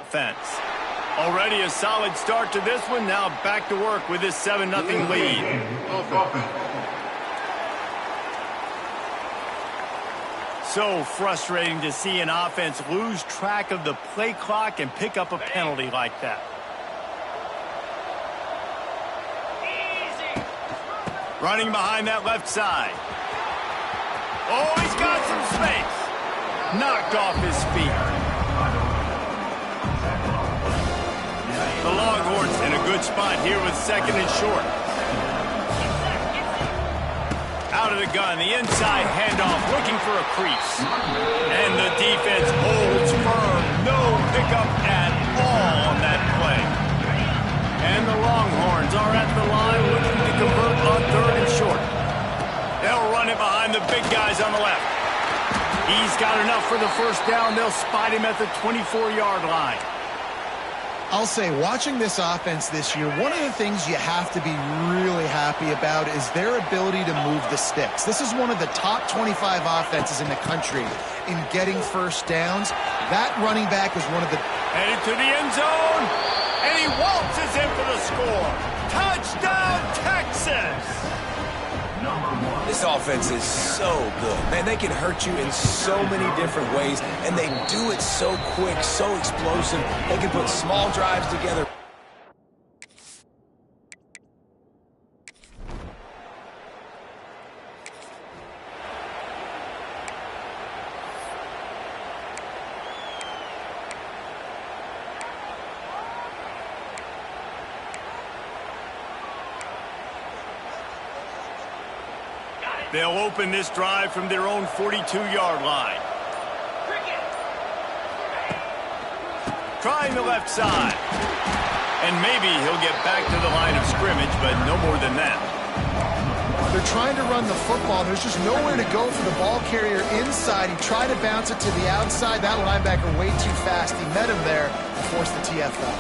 offense. Already a solid start to this one. Now back to work with this 7-0 lead. So frustrating to see an offense lose track of the play clock and pick up a penalty like that. Running behind that left side. Oh, he's got some space. Knocked off his feet. The Longhorns in a good spot here with 2nd and short. Out of the gun, the inside handoff, looking for a crease. And the defense holds firm. No pickup at all on that play. And the Longhorns are at the line looking to convert on 3rd and short. They'll run it behind the big guys on the left. He's got enough for the first down. They'll spot him at the 24-yard line. I'll say, watching this offense this year, one of the things you have to be really happy about is their ability to move the sticks. This is one of the top 25 offenses in the country in getting first downs. That running back is one of the... Headed to the end zone, and he waltzes in for the score. Touchdown, Texas! This offense is so good. Man, they can hurt you in so many different ways, and they do it so quick, so explosive. They can put small drives together. They'll open this drive from their own 42-yard line. Trying the left side. And maybe he'll get back to the line of scrimmage, but no more than that. They're trying to run the football. There's just nowhere to go for the ball carrier inside. He tried to bounce it to the outside. That linebacker way too fast. He met him there and forced the TFL.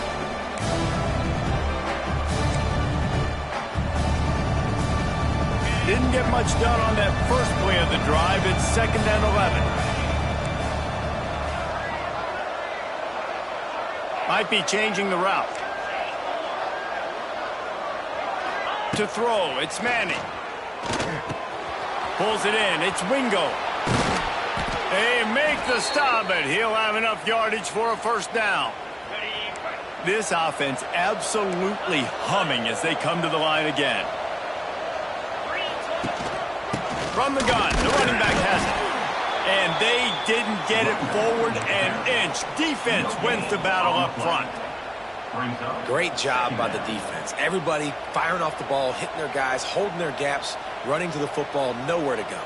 Didn't get much done on that first play of the drive. It's 2nd and 11. Might be changing the route. To throw, it's Manning. Pulls it in, it's Wingo. They make the stop, but he'll have enough yardage for a first down. This offense absolutely humming as they come to the line again. From the gun, the running back has it. And they didn't get it forward an inch. Defense wins the battle up front. Great job by the defense. Everybody firing off the ball, hitting their guys, holding their gaps, running to the football, nowhere to go.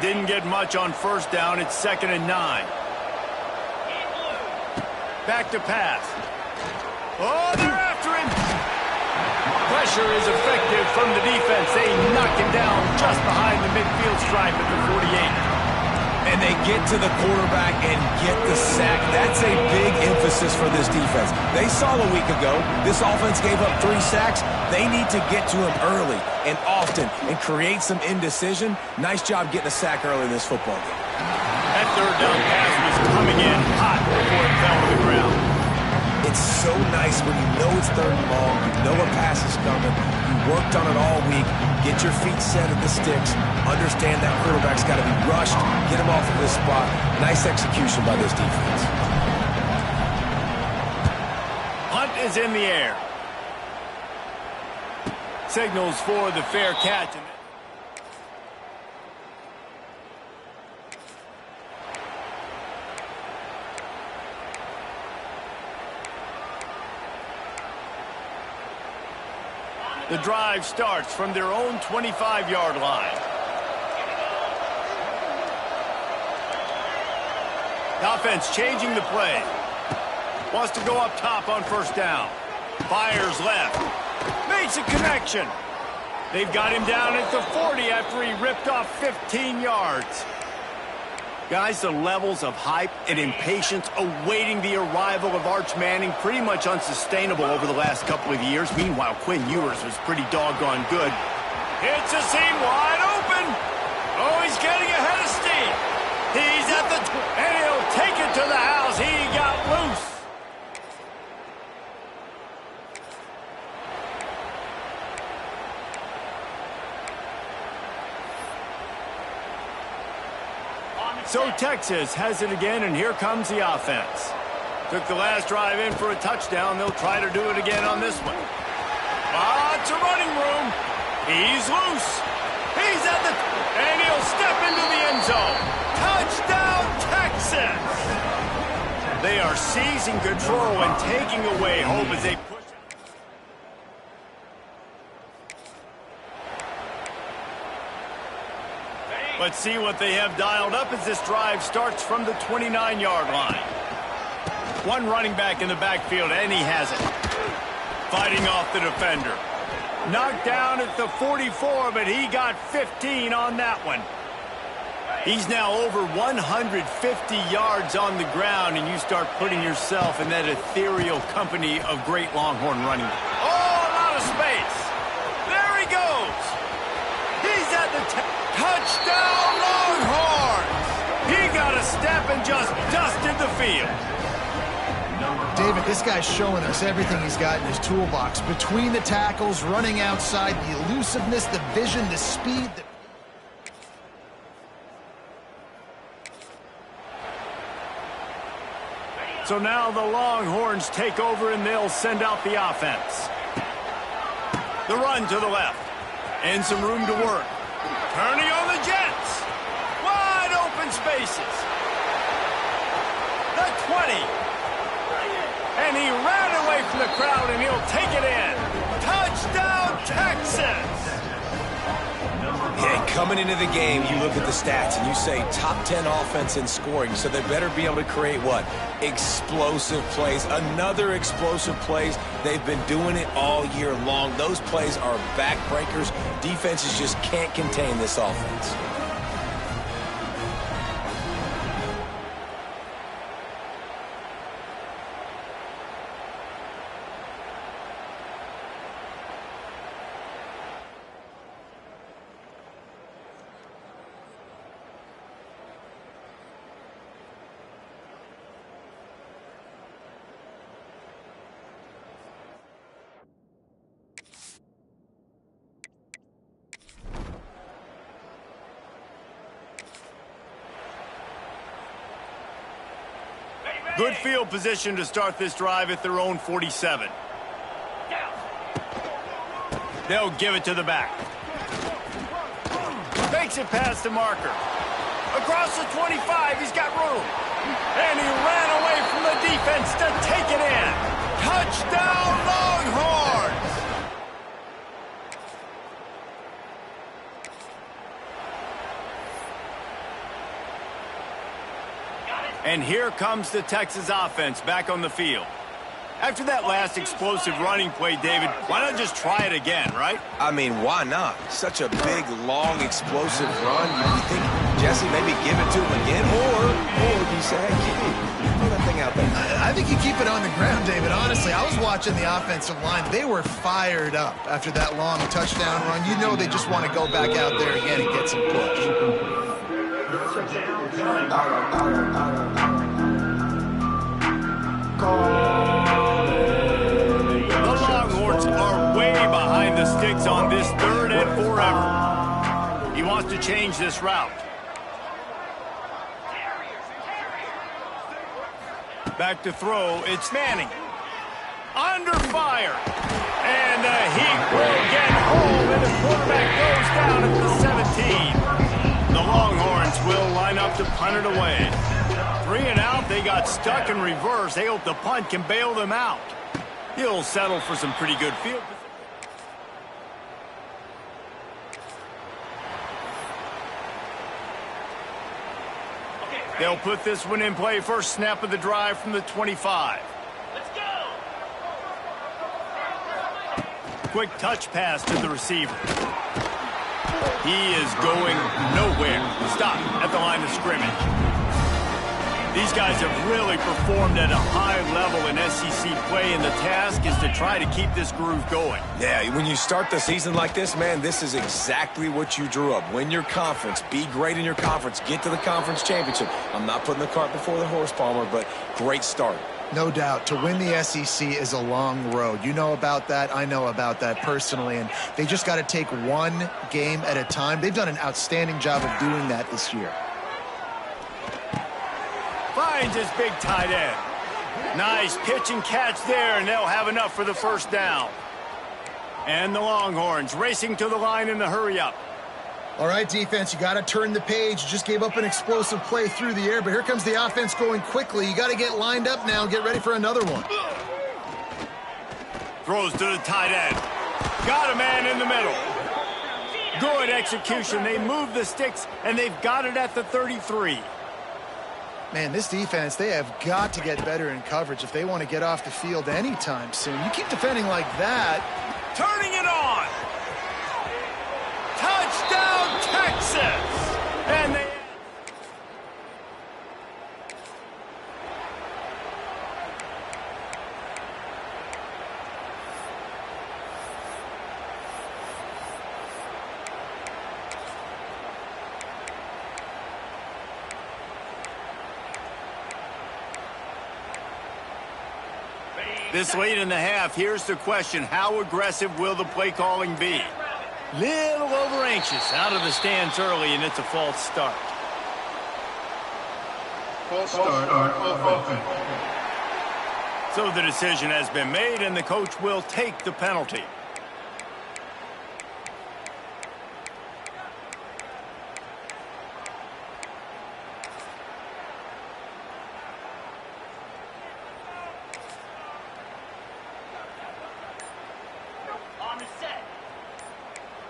Didn't get much on first down. It's 2nd and 9. Back to pass. Oh, they're after him. Pressure is effective from the defense. They knock him down just behind the midfield stripe at the 48. And they get to the quarterback and get the sack. That's a big emphasis for this defense. They saw a week ago, this offense gave up 3 sacks. They need to get to him early and often and create some indecision. Nice job getting a sack early in this football game. That 3rd down pass was coming in hot before it fell to the ground. It's so nice when you know it's 3rd and long, you know a pass is coming, you worked on it all week, get your feet set at the sticks, understand that quarterback's got to be rushed, get him off of this spot. Nice execution by this defense. Hunt is in the air. Signals for the fair catch. The drive starts from their own 25-yard line. The offense changing the play. Wants to go up top on first down. Fires left. Makes a connection. They've got him down at the 40 after he ripped off 15 yards. Guys, the levels of hype and impatience awaiting the arrival of Arch Manning pretty much unsustainable over the last couple of years. Meanwhile, Quinn Ewers was pretty doggone good. Hits a seam wide open. Oh, he's getting ahead of steam. He's at the and he'll take it to the house. He got loose. So Texas has it again, and here comes the offense. Took the last drive in for a touchdown. They'll try to do it again on this one. Lots of running room. He's loose. He's at the... and he'll step into the end zone. Touchdown, Texas! They are seizing control and taking away hope as they push... Let's see what they have dialed up as this drive starts from the 29-yard line. One running back in the backfield, and he has it. Fighting off the defender. Knocked down at the 44, but he got 15 on that one. He's now over 150 yards on the ground, and you start putting yourself in that ethereal company of great Longhorn running. Oh, a lot of space. There he goes. He's at the touchdown, Longhorns. He got a step and just dusted the field. David, this guy's showing us everything he's got in his toolbox. Between the tackles, running outside, the elusiveness, the vision, the speed. So now the Longhorns take over and they'll send out the offense. The run to the left. And some room to work. Turning on the Jets. Wide open spaces. The 20. And he ran away from the crowd, and he'll take it in. Touchdown, Texas! Yeah, coming into the game, you look at the stats, and you say top 10 offense in scoring, so they better be able to create what? Explosive plays. Another explosive plays. They've been doing it all year long. Those plays are backbreakers. Defenses just can't contain this offense. Good field position to start this drive at their own 47. They'll give it to the back. Fakes it past the marker. Across the 25, he's got room. And he ran away from the defense to take it in. Touchdown, Longhorns! And here comes the Texas offense back on the field. After that last explosive running play, David, why not just try it again, right? I mean, why not? Such a big, long, explosive run. You think, Jesse, maybe give it to him again? Or you say, hey, throw that thing out there. I think you keep it on the ground, David. Honestly, I was watching the offensive line. They were fired up after that long touchdown run. You know they just want to go back out there again and get some push. The Longhorns are way behind the sticks on this 3rd and forever. He wants to change this route. Back to throw, it's Manning. Under fire. And he will get home, and the quarterback goes down at the 17. The Longhorns will line up to punt it away. 3 and out, they got stuck in reverse. They hope the punt can bail them out. He'll settle for some pretty good field position. They'll put this one in play. First snap of the drive from the 25. Let's go! Quick touch pass to the receiver. He is going nowhere. Stop at the line of scrimmage. These guys have really performed at a high level in SEC play, and the task is to try to keep this groove going. Yeah, when you start the season like this, man, this is exactly what you drew up. Win your conference, be great in your conference, get to the conference championship. I'm not putting the cart before the horse, Palmer, but great start. No doubt. To win the SEC is a long road. You know about that. I know about that personally. And they just got to take one game at a time. They've done an outstanding job of doing that this year. Finds his big tight end. Nice pitch and catch there, and they'll have enough for the first down. And the Longhorns racing to the line in the hurry-up. All right, defense, you got to turn the page. You just gave up an explosive play through the air, but here comes the offense going quickly. You got to get lined up now and get ready for another one. Throws to the tight end. Got a man in the middle. Good execution. They move the sticks, and they've got it at the 33. Man, this defense, they have got to get better in coverage if they want to get off the field anytime soon. You keep defending like that. Turning it on. Touchdown, Texas! And they... This late in the half, here's the question. How aggressive will the play calling be? Little over anxious, out of the stands early, and it's a false start. False start on offense. So the decision has been made, and the coach will take the penalty.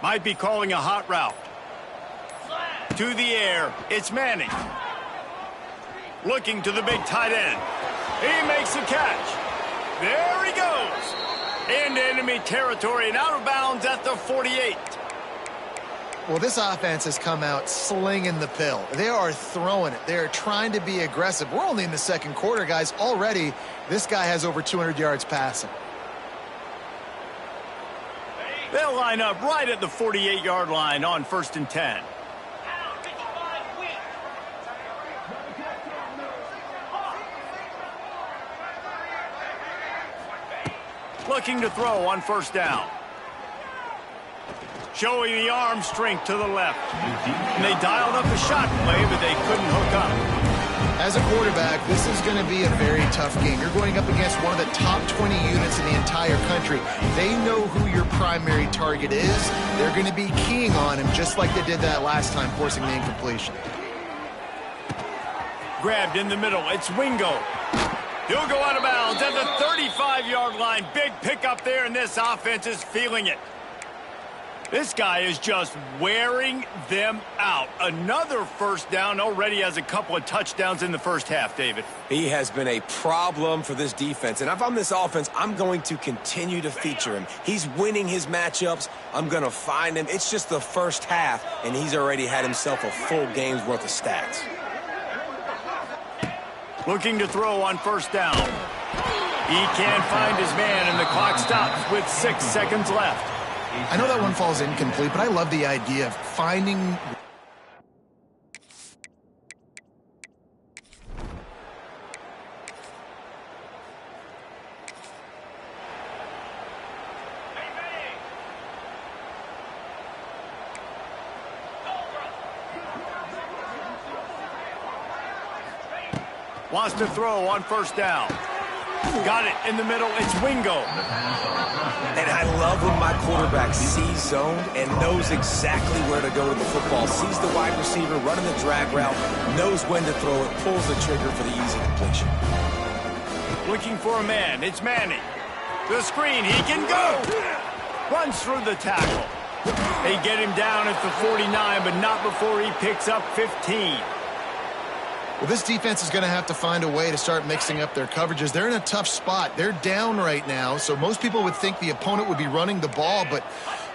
Might be calling a hot route. To the air, it's Manning. Looking to the big tight end. He makes the catch. There he goes. Into enemy territory and out of bounds at the 48. Well, this offense has come out slinging the pill. They are throwing it. They are trying to be aggressive. We're only in the second quarter, guys. Already, this guy has over 200 yards passing. They'll line up right at the 48-yard line on 1st and 10. Looking to throw on 1st down. Showing the arm strength to the left. And they dialed up a shot play, but they couldn't hook up. As a quarterback, this is going to be a very tough game. You're going up against one of the top 20 units in the entire country. They know who your primary target is. They're going to be keying on him just like they did that last time, forcing the incompletion. Grabbed in the middle. It's Wingo. He'll go out of bounds at the 35-yard line. Big pickup there, and this offense is feeling it. This guy is just wearing them out. Another 1st down, already has a couple of touchdowns in the first half, David. He has been a problem for this defense, and if I'm this offense, I'm going to continue to feature him. He's winning his matchups. I'm going to find him. It's just the first half, and he's already had himself a full game's worth of stats. Looking to throw on 1st down. He can't find his man, and the clock stops with 6 seconds left. I know that one falls incomplete, but I love the idea of finding... Wants to throw on 1st down. Got it in the middle. It's Wingo. And I love when my quarterback sees zoned and knows exactly where to go with the football. Sees the wide receiver running the drag route, knows when to throw it, pulls the trigger for the easy completion. Looking for a man. It's Manning. The screen. He can go. Runs through the tackle. They get him down at the 49, but not before he picks up 15. Well, this defense is going to have to find a way to start mixing up their coverages. They're in a tough spot. They're down right now, so most people would think the opponent would be running the ball, but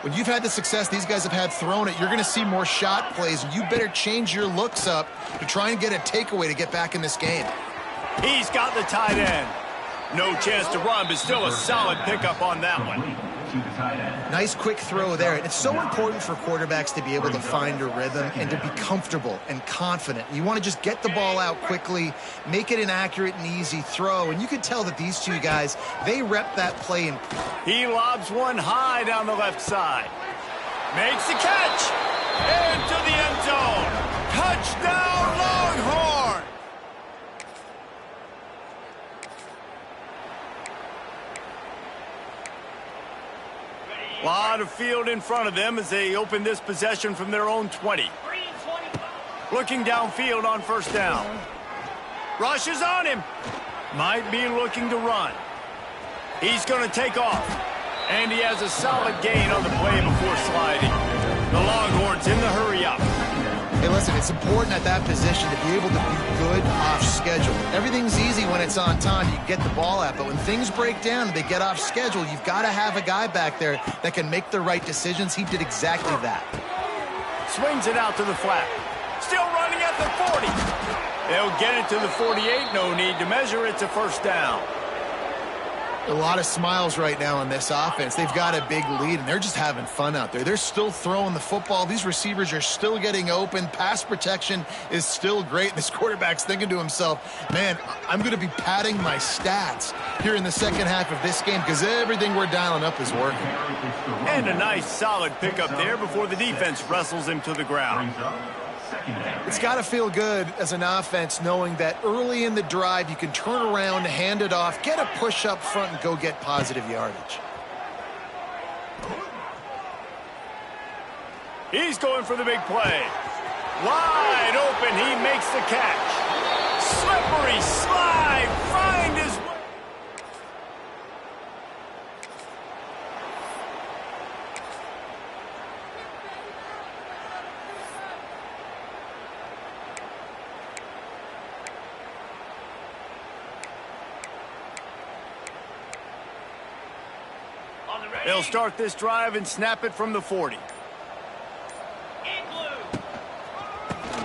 When you've had the success these guys have had throwing it, you're going to see more shot plays, and you better change your looks up to try and get a takeaway to get back in this game. He's got the tight end. No chance to run, but still a solid pickup on that one. Nice quick throw there. And it's so important for quarterbacks to be able to find a rhythm and to be comfortable and confident. You want to just get the ball out quickly, make it an accurate and easy throw. And you can tell that these two guys, they rep that play. He lobs one high down the left side. Makes the catch. Into the end zone. Touchdown, Longhorn! A lot of field in front of them as they open this possession from their own 20. Looking downfield on first down. Rushes on him. Might be looking to run. He's going to take off. And he has a solid gain on the play before sliding. The Longhorns in the hurry up. Hey, listen, it's important at that position to be able to be good off schedule. Everything's easy when it's on time. You get the ball out. But when things break down and they get off schedule, you've got to have a guy back there that can make the right decisions. He did exactly that. Swings it out to the flat. Still running at the 40. They'll get it to the 48. No need to measure. It's a first down. A lot of smiles right now on this offense. They've got a big lead, and they're just having fun out there. They're still throwing the football. These receivers are still getting open. Pass protection is still great. This quarterback's thinking to himself, man, I'm going to be padding my stats here in the second half of this game because everything we're dialing up is working. And a nice, solid pickup there before the defense wrestles him to the ground. It's got to feel good as an offense knowing that early in the drive you can turn around, hand it off, get a push up front, and go get positive yardage. He's going for the big play. Wide open, he makes the catch. Slippery slide, find his way. They'll start this drive and snap it from the 40.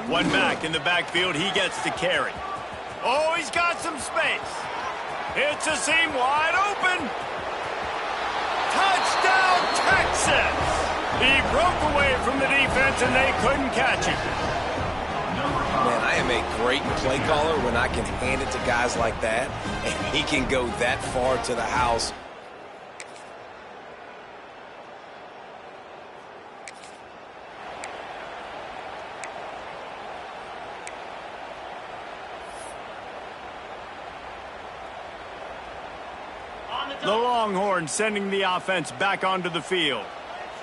One back in the backfield. He gets to carry. Oh, he's got some space. It's a seam wide open. Touchdown, Texas! He broke away from the defense, and they couldn't catch him. Man, I am a great play caller when I can hand it to guys like that, and he can go that far to the house. The Longhorns sending the offense back onto the field.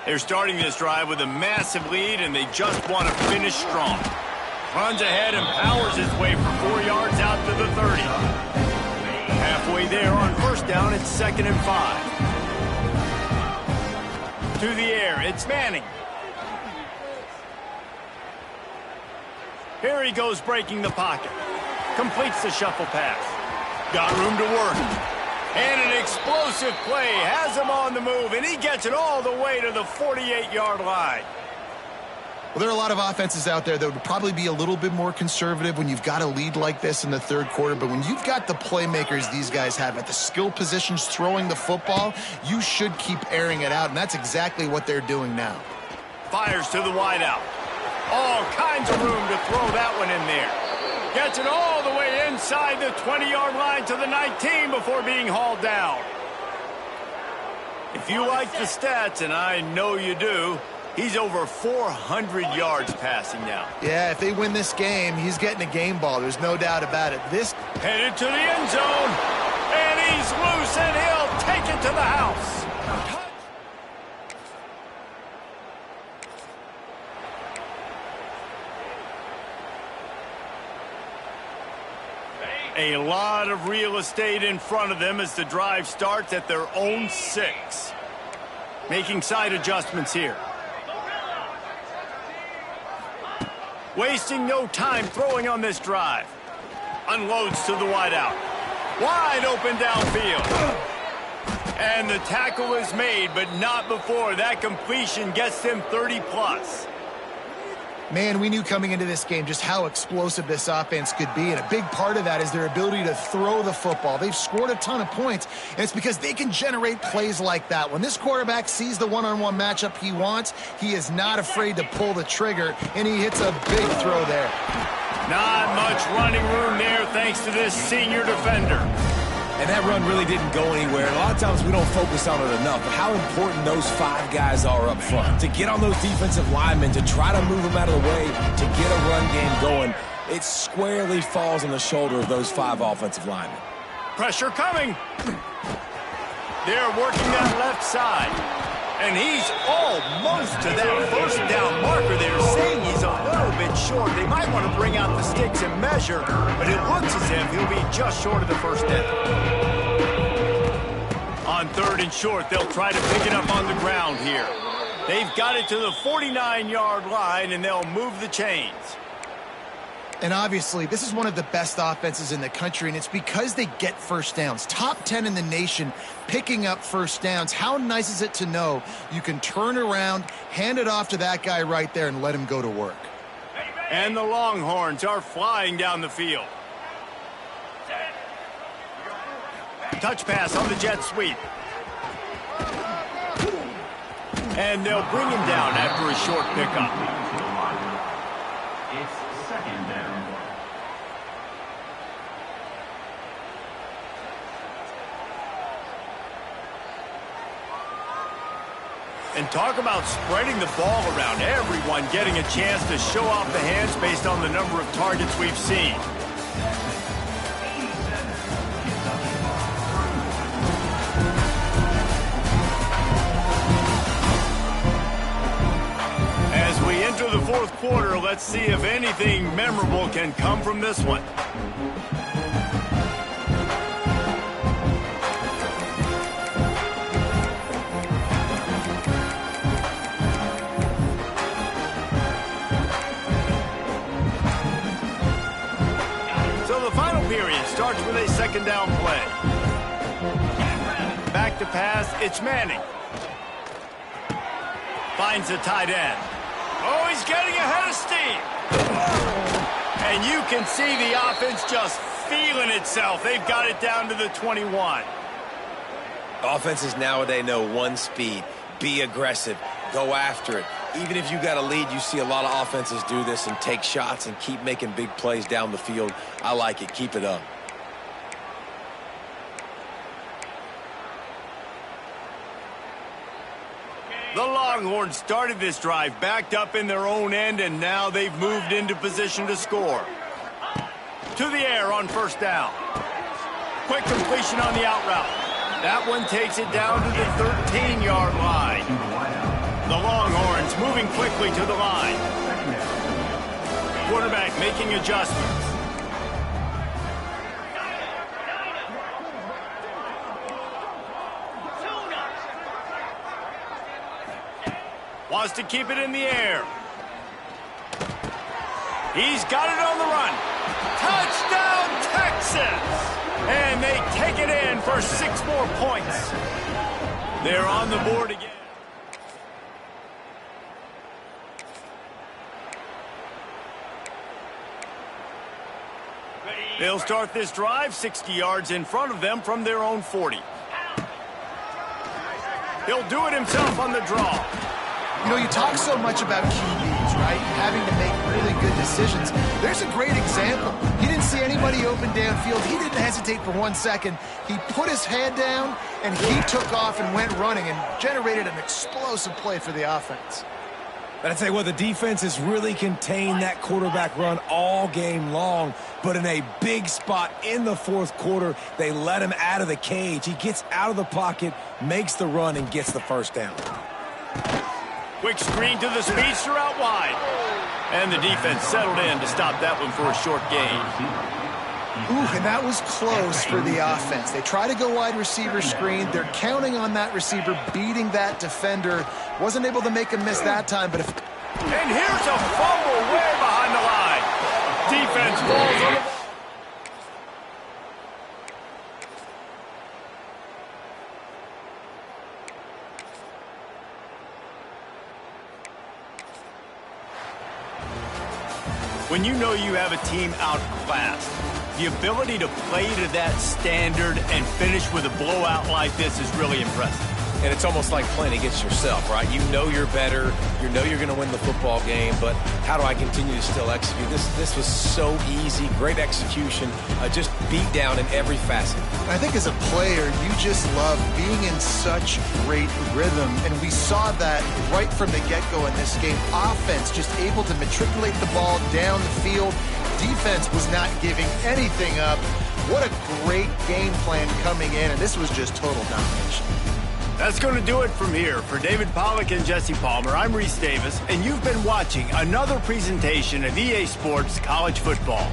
They're starting this drive with a massive lead, and they just want to finish strong. Runs ahead and powers his way for 4 yards out to the 30. Halfway there on first down, it's 2nd and 5. To the air, it's Manning. Here he goes breaking the pocket. Completes the shuffle pass. Got room to work. And an explosive play has him on the move, and he gets it all the way to the 48-yard line. Well, there are a lot of offenses out there that would probably be a little bit more conservative when you've got a lead like this in the third quarter. But when you've got the playmakers these guys have at the skill positions throwing the football, you should keep airing it out, and that's exactly what they're doing now. Fires to the wideout. All kinds of room to throw that one in there. Gets it all the way inside the 20-yard line to the 19 before being hauled down. If you like the stats, and I know you do, he's over 400 yards passing now. Yeah, if they win this game, he's getting a game ball. There's no doubt about it. This headed to the end zone, and he's loose, and he'll take it to the house. A lot of real estate in front of them as the drive starts at their own 6. Making side adjustments here. Wasting no time throwing on this drive. Unloads to the wideout. Wide open downfield. And the tackle is made, but not before that completion gets them 30+. Man, we knew coming into this game just how explosive this offense could be, and a big part of that is their ability to throw the football. They've scored a ton of points, and it's because they can generate plays like that. When this quarterback sees the one-on-one matchup he wants, he is not afraid to pull the trigger, and he hits a big throw there. Not much running room there thanks to this senior defender. And that run really didn't go anywhere. And a lot of times we don't focus on it enough, but how important those 5 guys are up front. To get on those defensive linemen, to try to move them out of the way, to get a run game going, it squarely falls on the shoulder of those 5 offensive linemen. Pressure coming. They're working that left side. And he's almost to that first down marker. They're saying he's a little bit short. They might want to bring out the sticks and measure, but it looks as if he'll be just short of the first down. On 3rd and short, they'll try to pick it up on the ground here. They've got it to the 49-yard line, and they'll move the chains. And obviously, this is one of the best offenses in the country, and it's because they get first downs. Top 10 in the nation picking up first downs. How nice is it to know you can turn around, hand it off to that guy right there, and let him go to work. And the Longhorns are flying down the field. Touch pass on the jet sweep. And they'll bring him down after a short pickup. And talk about spreading the ball around. Everyone getting a chance to show off the hands based on the number of targets we've seen. As we enter the 4th quarter, let's see if anything memorable can come from this one. Starts with a 2nd down play. Back to pass, it's Manning. Finds the tight end. Oh, he's getting ahead of steam. And you can see the offense just feeling itself. They've got it down to the 21. Offenses nowadays know one speed. Be aggressive. Go after it. Even if you got a lead, you see a lot of offenses do this and take shots and keep making big plays down the field. I like it. Keep it up. The Longhorns started this drive backed up in their own end, and now they've moved into position to score. To the air on 1st down. Quick completion on the out route. That one takes it down to the 13-yard line. The Longhorns moving quickly to the line. Quarterback making adjustments. Wants to keep it in the air. He's got it on the run. Touchdown, Texas! And they take it in for 6 more points. They're on the board again. They'll start this drive 60 yards in front of them from their own 40. He'll do it himself on the draw. You know, you talk so much about QBs, right? Having to make really good decisions. There's a great example. He didn't see anybody open downfield. He didn't hesitate for 1 second. He put his head down, and he took off and went running and generated an explosive play for the offense. But I tell you what, the defense has really contained that quarterback run all game long. But in a big spot in the 4th quarter, they let him out of the cage. He gets out of the pocket, makes the run, and gets the 1st down. Quick screen to the speedster out wide. And the defense settled in to stop that one for a short gain. Ooh, and that was close for the offense. They try to go wide receiver screen. They're counting on that receiver beating that defender. Wasn't able to make him miss that time, but if... And here's a fumble way behind the line. Defense falls on the... When you know you have a team outclassed, the ability to play to that standard and finish with a blowout like this is really impressive. And it's almost like playing against yourself, right? You know you're better. You know you're going to win the football game, but how do I continue to still execute? This was so easy. Great execution. Just beat down in every facet. I think as a player, you just love being in such great rhythm, and we saw that right from the get-go in this game. Offense just able to matriculate the ball down the field. Defense was not giving anything up. What a great game plan coming in, and this was just total domination. That's going to do it from here. For David Pollack and Jesse Palmer, I'm Reese Davis, and you've been watching another presentation of EA Sports College Football.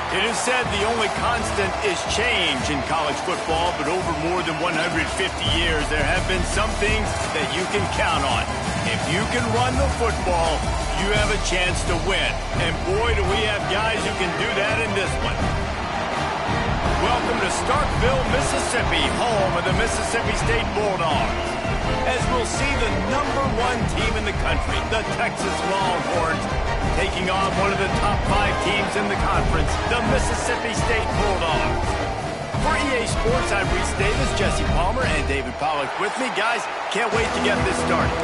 It is said the only constant is change in college football, but over more than 150 years, there have been some things that you can count on. If you can run the football, you have a chance to win. And boy, do we have guys who can do that in this one. Welcome to Starkville, Mississippi, home of the Mississippi State Bulldogs. As we'll see the #1 team in the country, the Texas Longhorns, taking on one of the top 5 teams in the conference, the Mississippi State Bulldogs. For EA Sports, I'm Reese Davis, Jesse Palmer, and David Pollack with me. Guys, can't wait to get this started.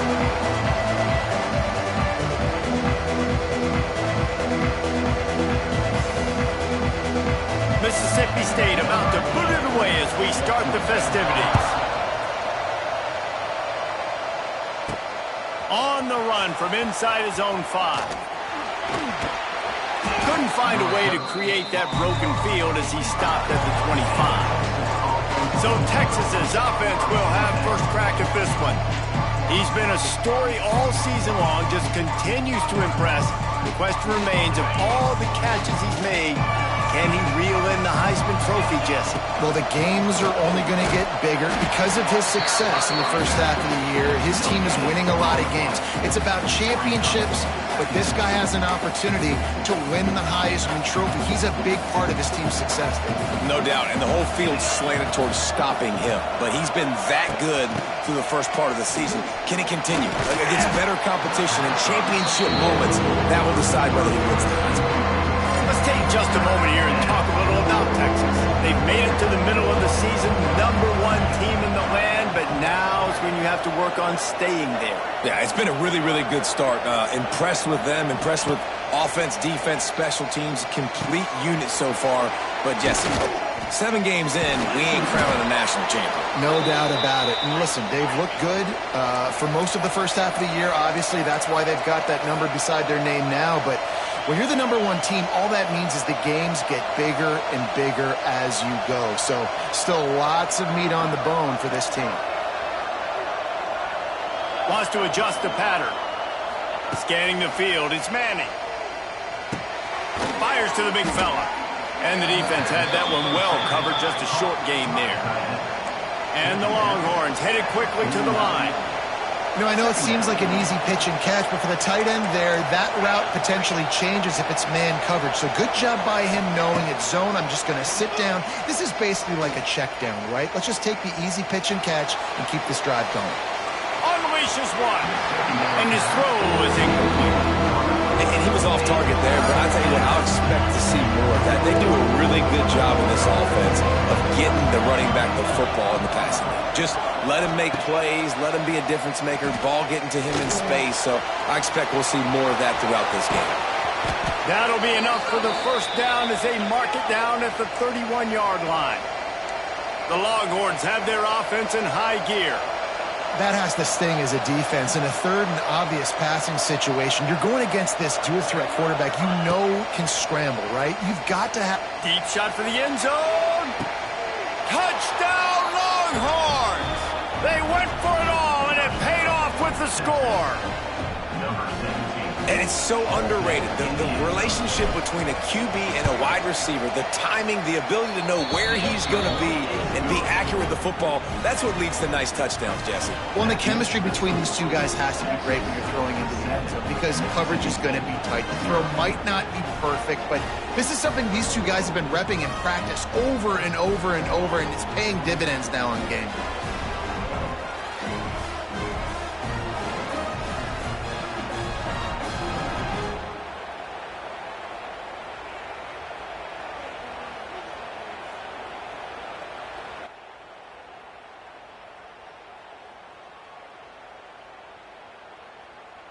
Mississippi State about to put it away as we start the festivities. On the run from inside his own 5. Couldn't find a way to create that broken field as he stopped at the 25. So Texas's offense will have first crack at this one. He's been a story all season long, just continues to impress. The question remains of all the catches he's made, can he reel in the Heisman Trophy, Jesse? Well, the games are only going to get bigger because of his success in the first half of the year. His team is winning a lot of games. It's about championships, but this guy has an opportunity to win the Heisman Trophy. He's a big part of his team's success. No doubt, and the whole field's slanted towards stopping him. But he's been that good through the first part of the season. Can he continue? Against better competition and championship moments, that will decide whether he wins the Heisman. Let's take just a moment here and talk a little about Texas. They've made it to the middle of the season, #1 team in the land, but now is when you have to work on staying there. Yeah, it's been a really, really good start. Impressed with them, impressed with offense, defense, special teams, complete unit so far. But, Jesse, 7 games in, we ain't crowning a national champion. No doubt about it. And listen, they've looked good for most of the first half of the year. Obviously, that's why they've got that number beside their name now. But when you're the #1 team, all that means is the games get bigger and bigger as you go. So still lots of meat on the bone for this team. Wants to adjust the pattern. Scanning the field, it's Manning. Fires to the big fella. And the defense had that one well covered, just a short gain there. And the Longhorns headed quickly to the line. You know, I know it seems like an easy pitch and catch, but for the tight end there, that route potentially changes if it's man coverage. So good job by him knowing it's zone. I'm just going to sit down. This is basically like a check down, right? Let's just take the easy pitch and catch and keep this drive going. Unleashes one. And his throw is incomplete. And he was off target there, but I tell you what, I'll expect to see more of that. They do a really good job in this offense of getting the running back the football in the passing game. Just let him make plays, let him be a difference maker, ball getting to him in space. So I expect we'll see more of that throughout this game. That'll be enough for the first down as they mark it down at the 31-yard line. The Longhorns have their offense in high gear. That has to sting as a defense. In a third and obvious passing situation, you're going against this dual-threat quarterback you know can scramble, right? You've got to have... Deep shot for the end zone. Touchdown, Longhorns! They went for it all, and it paid off with the score. And it's so underrated. The relationship between a QB and a wide receiver, the timing, the ability to know where he's going to be and be accurate with the football, that's what leads to nice touchdowns, Jesse. Well, and the chemistry between these two guys has to be great when you're throwing into the end zone because coverage is going to be tight. The throw might not be perfect, but this is something these two guys have been repping in practice over and over and over, and it's paying dividends now in game.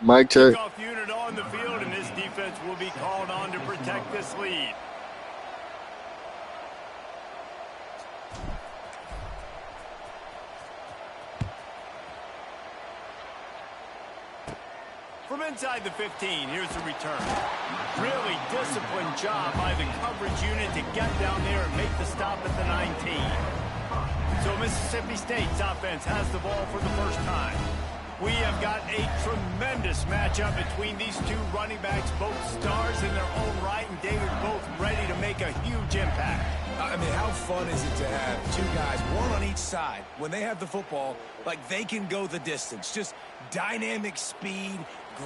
Mic check. Kickoff unit on the field, and this defense will be called on to protect this lead. From inside the 15, here's the return. Really disciplined job by the coverage unit to get down there and make the stop at the 19. So Mississippi State's offense has the ball for the first time. We have got a tremendous matchup between these two running backs, both stars in their own right, and David both ready to make a huge impact. I mean, how fun is it to have two guys, one on each side, when they have the football, like they can go the distance. Just dynamic speed,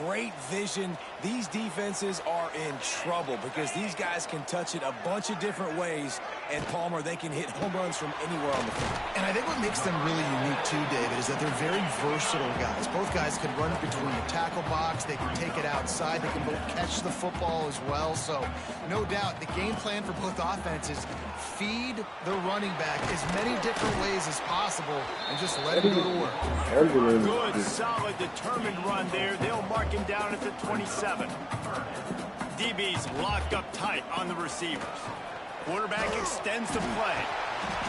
great vision. These defenses are in trouble because these guys can touch it a bunch of different ways, and Palmer, they can hit home runs from anywhere on the field. And I think what makes them really unique too, David, is that they're very versatile guys. Both guys can run between the tackle box, they can take it outside, they can both catch the football as well. So no doubt the game plan for both offenses, feed the running back as many different ways as possible and just let him go to work. Good, solid, determined run there. They'll mark him down at the 27. DB's locked up tight on the receivers. Quarterback extends the play.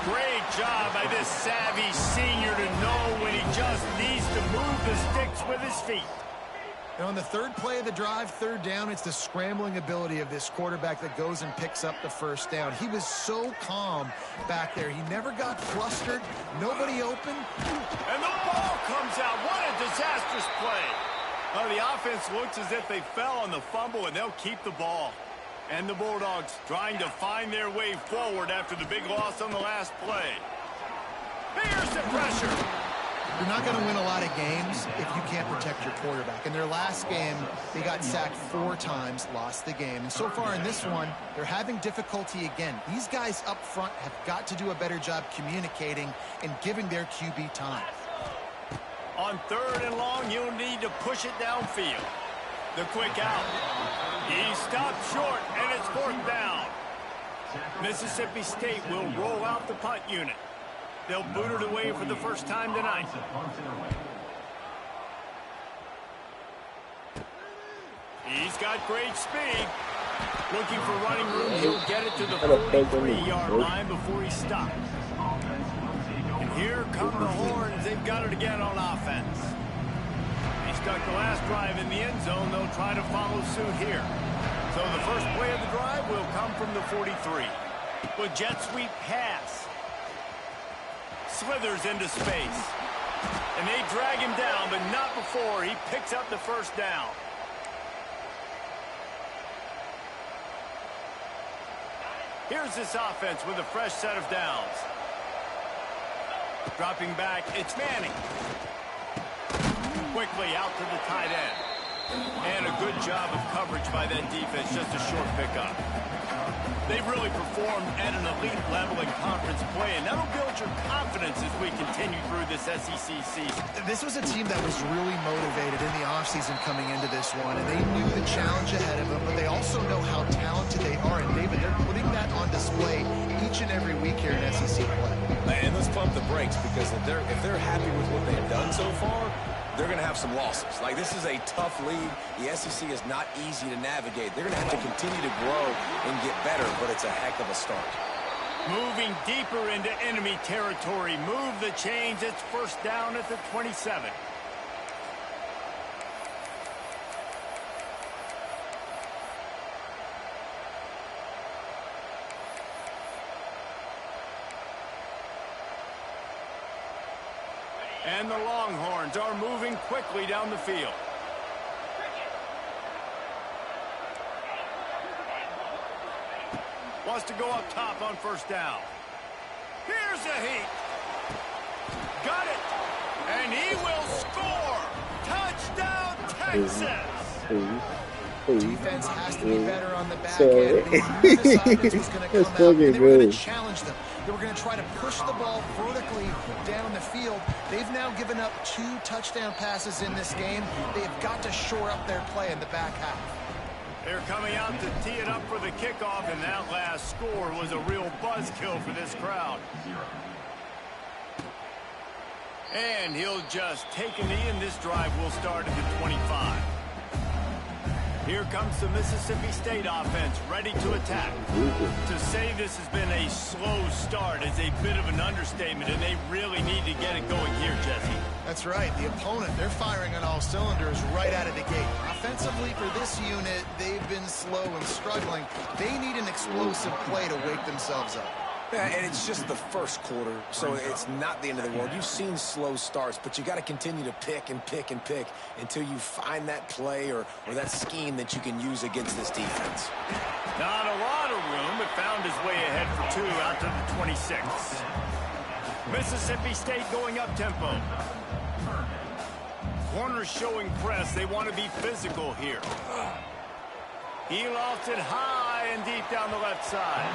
Great job by this savvy senior to know when he just needs to move the sticks with his feet. And on the third play of the drive, third down, it's the scrambling ability of this quarterback that goes and picks up the first down. He was so calm back there. He never got flustered. Nobody open. And the ball comes out. What a disastrous play. Well, the offense looks as if they fell on the fumble, and they'll keep the ball. And the Bulldogs trying to find their way forward after the big loss on the last play. Here's the pressure. You're not going to win a lot of games if you can't protect your quarterback. In their last game, they got sacked 4 times, lost the game. And so far in this one, they're having difficulty again. These guys up front have got to do a better job communicating and giving their QB time. On 3rd and long, you'll need to push it downfield. The quick out. He stopped short, and it's 4th down. Mississippi State will roll out the punt unit. They'll boot it away for the first time tonight. He's got great speed. Looking for running room. He'll get it to the 43-yard line before he stops. And here come the Horns. They've got it again on offense. They stuck the last drive in the end zone. They'll try to follow suit here. So the first play of the drive will come from the 43. With jet sweep pass. Slithers into space. And they drag him down, but not before he picks up the first down. Here's this offense with a fresh set of downs. Dropping back, it's Manning. Quickly out to the tight end. And a good job of coverage by that defense, just a short pickup. They've really performed at an elite level in conference play, and that'll build your confidence as we continue through this SEC season. This was a team that was really motivated in the offseason coming into this one, and they knew the challenge ahead of them, but they also know how talented they are. And, David, they're putting that on display each and every week here in SEC play. And let's pump the brakes, because if they're happy with what they've done so far, they're going to have some losses. Like, this is a tough league. The SEC is not easy to navigate. They're going to have to continue to grow and get better, but it's a heck of a start. Moving deeper into enemy territory. Move the chains. It's 1st down at the 27. And the Longhorns are moving quickly down the field. Wants to go up top on 1st down. Here's a heat. Got it. And he will score. Touchdown, Texas. Defense has to be better on the back end. They knew this offense was going to come out, and they were going to challenge them. They were going to try to push the ball vertically down the field. They've now given up 2 touchdown passes in this game. They have got to shore up their play in the back half. They're coming out to tee it up for the kickoff, and that last score was a real buzzkill for this crowd. And he'll just take a knee, and this drive will start at the 25. Here comes the Mississippi State offense, ready to attack. To say this has been a slow start is a bit of an understatement, and they really need to get it going here, Jesse. That's right. The opponent, they're firing on all cylinders right out of the gate. Offensively, for this unit, they've been slow and struggling. They need an explosive play to wake themselves up. Yeah, and it's just the first quarter, so it's not the end of the world. You've seen slow starts, but you got to continue to pick and pick and pick until you find that play or that scheme that you can use against this defense. Not a lot of room, but found his way ahead for 2 out to the 26. Mississippi State going up tempo. Corners showing press. They want to be physical here. He lost it high and deep down the left side.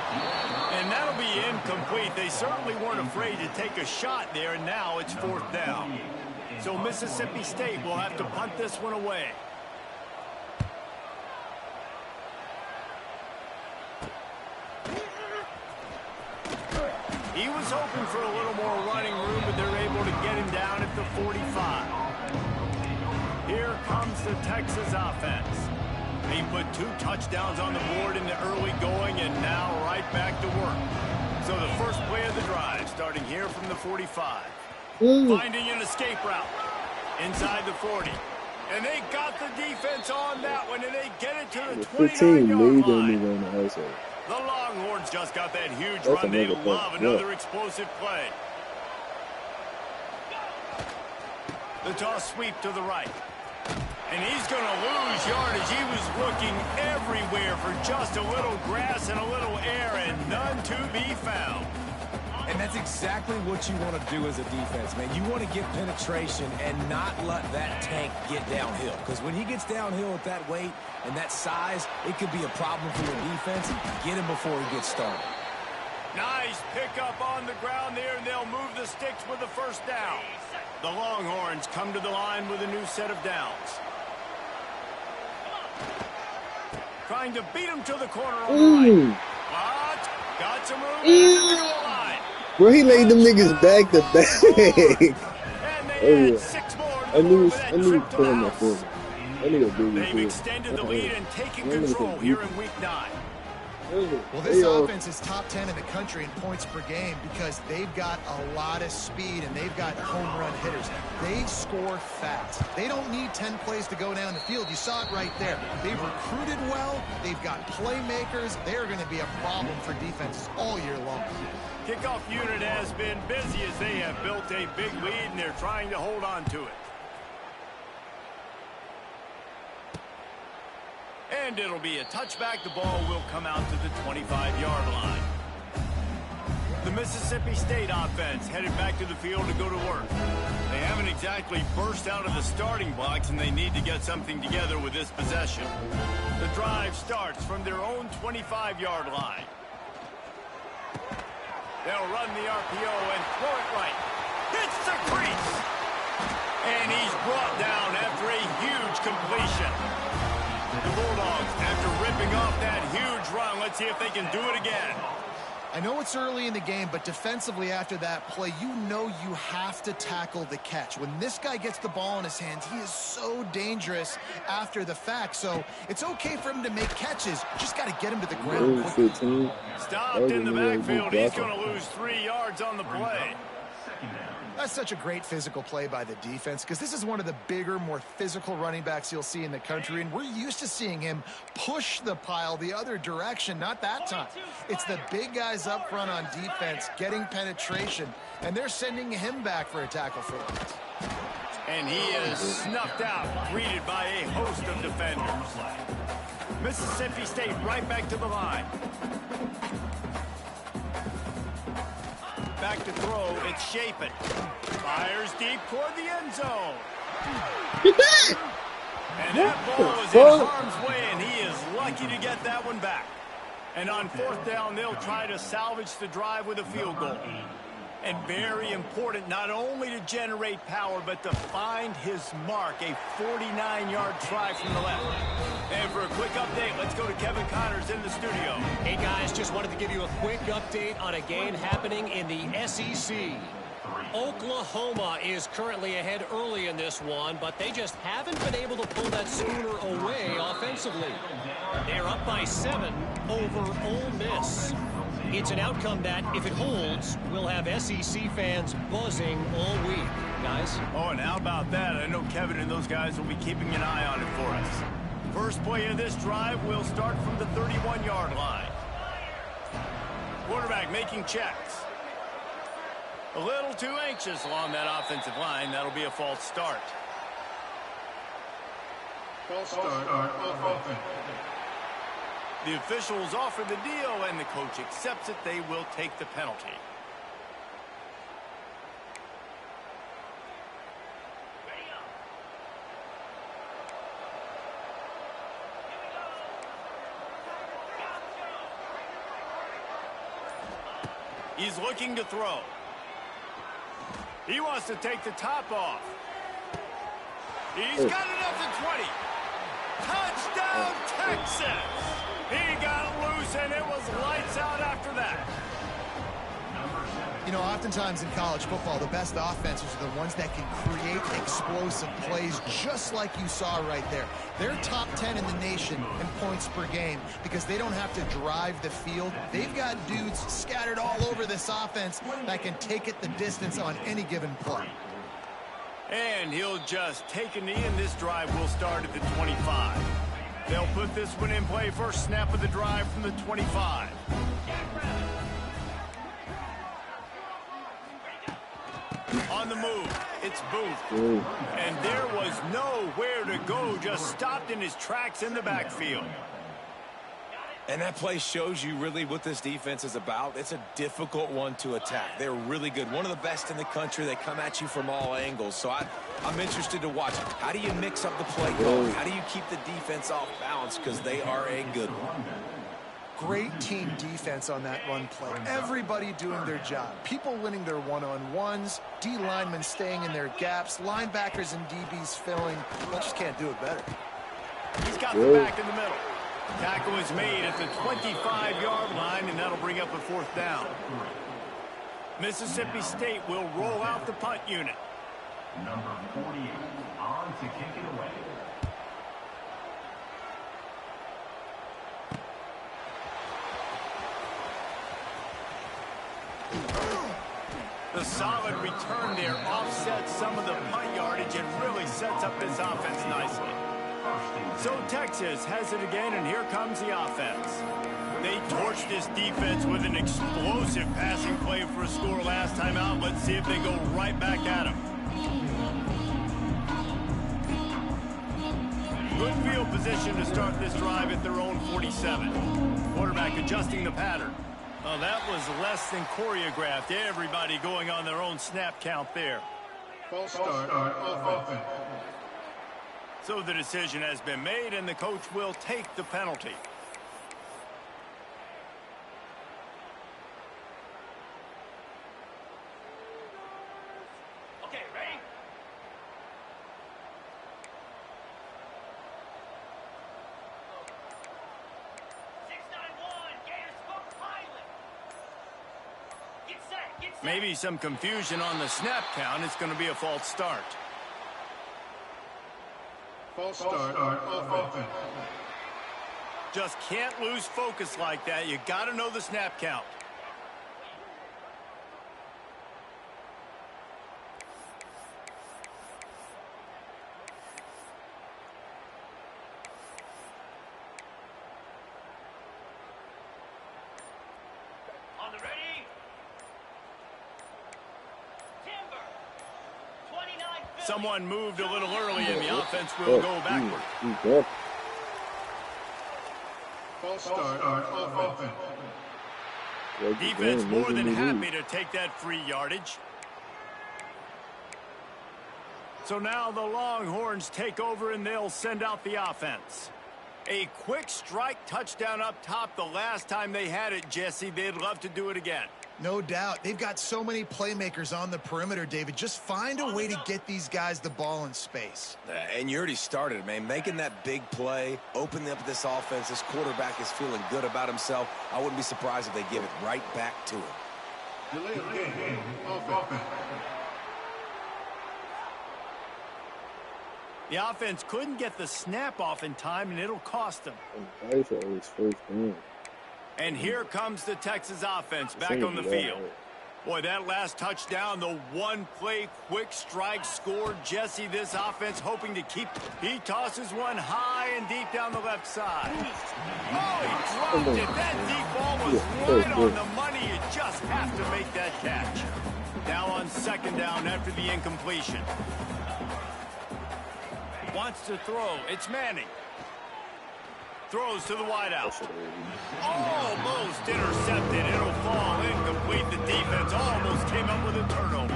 And that'll be incomplete. They certainly weren't afraid to take a shot there, and now it's 4th down. So Mississippi State will have to punt this one away. He was hoping for a little more running room, but they're able to get him down at the 45. Here comes the Texas offense. He put 2 touchdowns on the board in the early going, and now right back to work. So the first play of the drive, starting here from the 45. Finding an escape route inside the 40. And they got the defense on that one, and they get it to the 29-yard line. The Longhorns just got that huge run. They love another explosive play. The toss sweep to the right. And he's going to lose yardage. He was looking everywhere for just a little grass and a little air, and none to be found. And that's exactly what you want to do as a defense, man. You want to get penetration and not let that tank get downhill. Because when he gets downhill at that weight and that size, it could be a problem for your defense. Get him before he gets started. Nice pickup on the ground there, and they'll move the sticks with the first down. The Longhorns come to the line with a new set of downs. Trying to beat him to the corner on the right. But got some room in the goal line. Bro, he laid them niggas back to back. And they add 6 more to the board with that trip to the house. They've extended the lead and taken control here in Week 9. Well, this offense is top 10 in the country in points per game because they've got a lot of speed and they've got home run hitters. They score fast. They don't need 10 plays to go down the field. You saw it right there. They've recruited well. They've got playmakers. They're going to be a problem for defenses all year long. Kickoff unit has been busy as they have built a big lead and they're trying to hold on to it. And it'll be a touchback. The ball will come out to the 25-yard line. The Mississippi State offense headed back to the field to go to work. They haven't exactly burst out of the starting blocks, and they need to get something together with this possession. The drive starts from their own 25-yard line. They'll run the RPO and throw it right. Hits the crease. And he's brought down after a huge completion. The Bulldogs, after ripping off that huge run, let's see if they can do it again. I know it's early in the game, but defensively after that play, you know you have to tackle the catch. When this guy gets the ball in his hands, he is so dangerous after the fact. So it's okay for him to make catches. Just got to get him to the ground quickly. Stopped in the backfield. He's going to lose 3 yards on the play. That's such a great physical play by the defense because this is one of the bigger, more physical running backs you'll see in the country, and we're used to seeing him push the pile the other direction. Not that time. It's the big guys up front on defense getting penetration, and they're sending him back for a tackle for loss. And he is snuffed out, greeted by a host of defenders. Mississippi State right back to the line. Back to throw, it's Shapen. Fires deep toward the end zone. And that ball is in harm's way, and he is lucky to get that one back. And on 4th down, they'll try to salvage the drive with a field goal. And very important, not only to generate power, but to find his mark, a 49-yard try from the left. And for a quick update, let's go to Kevin Connors in the studio. Hey, guys, just wanted to give you a quick update on a game happening in the SEC. Oklahoma is currently ahead early in this one, but they just haven't been able to pull that schooner away offensively. They're up by 7 over Ole Miss. It's an outcome that, if it holds, will have SEC fans buzzing all week, guys. Oh, and how about that? I know Kevin and those guys will be keeping an eye on it for us. First play of this drive will start from the 31-yard line. Quarterback making checks. A little too anxious along that offensive line. That'll be a false start. False start on offense. The officials offer the deal, and the coach accepts it. They will take the penalty. He's looking to throw. He wants to take the top off. He's got it up to 20. Touchdown, Texas! He got loose, and it was lights out after that. You know, oftentimes in college football, the best offenses are the ones that can create explosive plays just like you saw right there. They're top 10 in the nation in points per game because they don't have to drive the field. They've got dudes scattered all over this offense that can take it the distance on any given play. And he'll just take a knee, and this drive will start at the 25. They'll put this one in play. First snap of the drive from the 25. On the move, it's Booth. And there was nowhere to go, just stopped in his tracks in the backfield. And that play shows you really what this defense is about. It's a difficult one to attack. They're really good. One of the best in the country. They come at you from all angles. So I'm interested to watch. How do you mix up the play calling? How do you keep the defense off balance? Because they are a good one. Great team defense on that run play. Everybody doing their job. People winning their one-on-ones, D linemen staying in their gaps, linebackers and DBs filling. They just can't do it better. He's got the back in the middle. Tackle is made at the 25-yard line, and that'll bring up a 4th down. Mississippi State will roll out the punt unit. Number 48 on to kick it away. The solid return there offsets some of the punt yardage and really sets up this offense nicely. So Texas has it again, and here comes the offense. They torched this defense with an explosive passing play for a score last time out. Let's see if they go right back at them. Good field position to start this drive at their own 47. Quarterback adjusting the pattern. Oh, that was less than choreographed. Everybody going on their own snap count there. False start offense. So the decision has been made, and the coach will take the penalty. Okay, ready? Maybe some confusion on the snap count. It's going to be a false start. False start offense. Just can't lose focus like that. You got to know the snap count. On the ready. Timber. 29. Someone moved a little early, and the offense will go backward. False start offense. Defense more than happy to take that free yardage. So now the Longhorns take over, and they'll send out the offense. A quick strike touchdown up top the last time they had it, Jesse. They'd love to do it again. No doubt. They've got so many playmakers on the perimeter, David. Just find a way to get these guys the ball in space. And you already started, man. Making that big play, opening up this offense. This quarterback is feeling good about himself. I wouldn't be surprised if they give it right back to him. Delay of game offense. The offense couldn't get the snap off in time, and it'll cost them. And here comes the Texas offense back on the field. Boy, that last touchdown, the one-play quick strike scored. Jesse, this offense hoping to keep. He tosses one high and deep down the left side. Oh, he dropped it. That deep ball was right on the money. You just have to make that catch. Now on 2nd down after the incompletion. Wants to throw. It's Manning. Throws to the wideout. Almost intercepted. It'll fall incomplete. The defense almost came up with a turnover.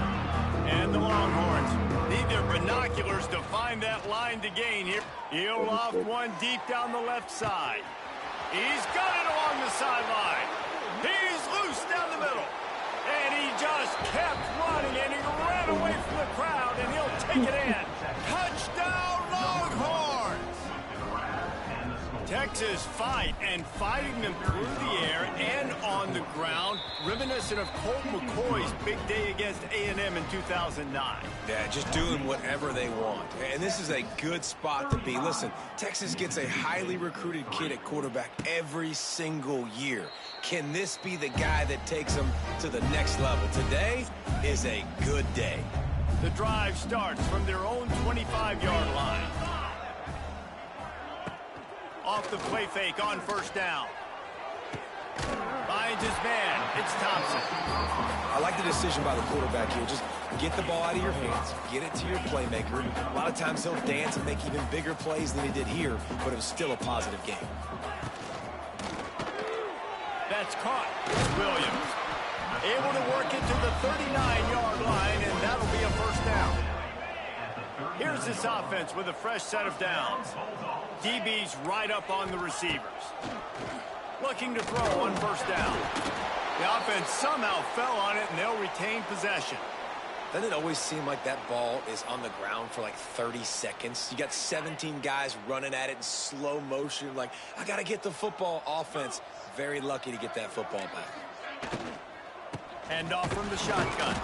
And the Longhorns need their binoculars to find that line to gain here. He'll loft one deep down the left side. He's got it along the sideline. He's loose down the middle. And he just kept running, and he ran away from the crowd, and he'll take it in. Touchdown, Longhorns! Texas fight, and fighting them through the air and on the ground, reminiscent of Colt McCoy's big day against A&M in 2009. Yeah, just doing whatever they want. And this is a good spot to be. Listen, Texas gets a highly recruited kid at quarterback every single year. Can this be the guy that takes them to the next level? Today is a good day. The drive starts from their own 25-yard line. Off the play fake on 1st down. Finds his man. It's Thompson. I like the decision by the quarterback here. Just get the ball out of your hands. Get it to your playmaker. A lot of times he'll dance and make even bigger plays than he did here, but it was still a positive game. That's caught. It's Williams. Able to work it to the 39-yard line, and that'll be a 1st down. Here's this offense with a fresh set of downs. DB's right up on the receivers. Looking to throw on 1st down. The offense somehow fell on it, and they'll retain possession. Doesn't it always seem like that ball is on the ground for like 30 seconds? You got 17 guys running at it in slow motion. Like, I got to get the football. Offense, very lucky to get that football back. Hand off from the shotgun.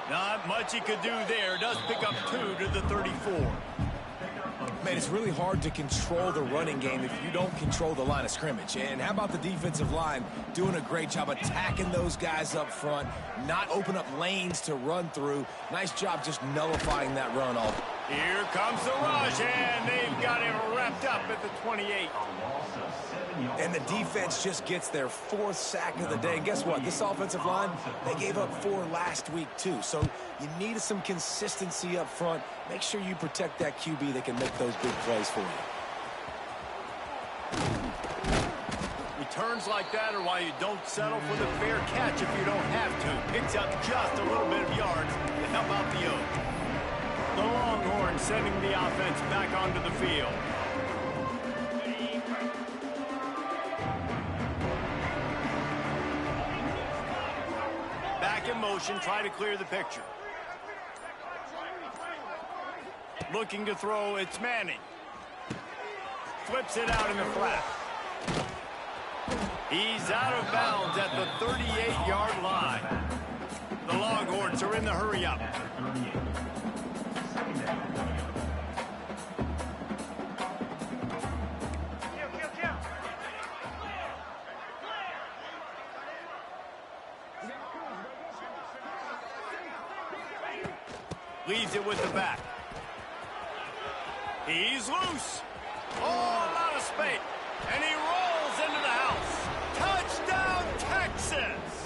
Not much he could do there. Does pick up 2 to the 34. Man, it's really hard to control the running game if you don't control the line of scrimmage. And how about the defensive line doing a great job attacking those guys up front, not open up lanes to run through. Nice job just nullifying that run all. Here comes the rush, and they've got him wrapped up at the 28. And the defense just gets their 4th sack of the day. And guess what? This offensive line, they gave up 4 last week too. So you need some consistency up front. Make sure you protect that QB that can make those big plays for you. Returns like that are why you don't settle for the fair catch if you don't have to. Picks up just a little bit of yards to help out the Oaks. The Longhorns sending the offense back onto the field. Back in motion, try to clear the picture. Looking to throw, it's Manning. Flips it out in the flat. He's out of bounds at the 38-yard line. The Longhorns are in the hurry-up. Leaves it with the back. He's loose. Oh, a lot of space. And he rolls into the house. Touchdown, Texas!